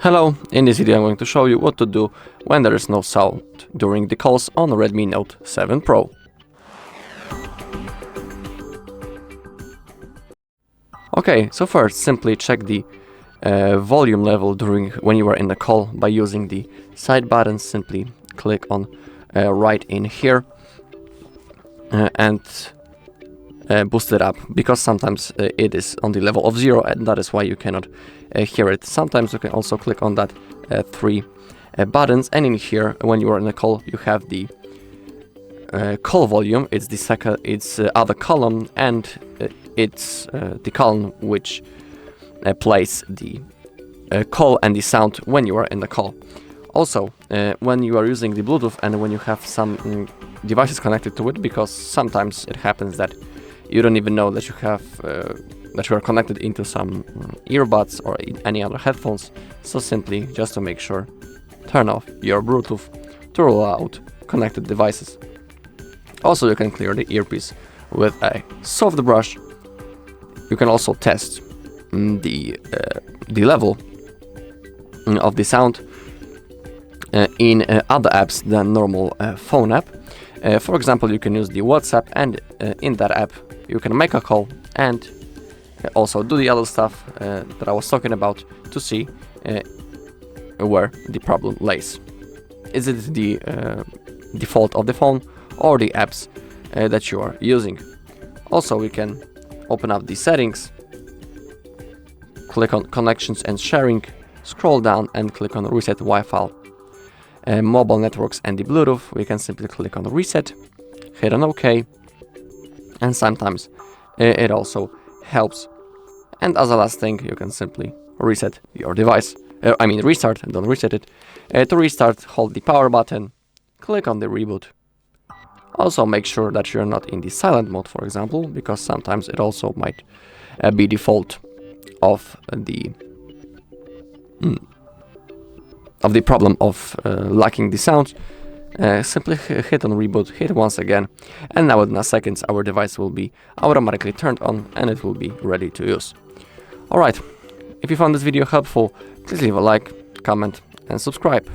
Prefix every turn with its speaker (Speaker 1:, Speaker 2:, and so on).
Speaker 1: Hello, in this video I'm going to show you what to do when there is no sound during the calls on Redmi Note 7 Pro. Okay, so first simply check the volume level when you are in the call by using the side button. Simply click on right in here and boost it up, because sometimes it is on the level of 0 and that is why you cannot hear it. Sometimes you can also click on that three buttons, and in here when you are in a call you have the call volume. It's the other column, and it's the column which plays the call and the sound when you are in the call. Also, when you are using the Bluetooth and when you have some devices connected to it, because sometimes it happens that you don't even know that you have that you are connected into some earbuds or any other headphones. So simply, just to make sure, turn off your Bluetooth to rule out connected devices. Also, you can clear the earpiece with a soft brush. You can also test the level of the sound in other apps than normal phone app. For example, you can use the WhatsApp, and in that app you can make a call and also do the other stuff that I was talking about to see where the problem lays. Is it the default of the phone or the apps that you are using? Also, we can open up the settings, click on connections and sharing, scroll down and click on reset Wi-Fi, mobile networks and the Bluetooth. We can simply click on reset, hit on OK, and sometimes it also helps. And as a last thing, you can simply reset your device. Restart, don't reset it. To restart, hold the power button, click on the reboot. Also make sure that you're not in the silent mode, for example, because sometimes it also might be the fault of the problem of lacking the sound. Simply hit on reboot, hit once again, and now in a second our device will be automatically turned on and it will be ready to use. Alright, if you found this video helpful, please leave a like, comment and subscribe.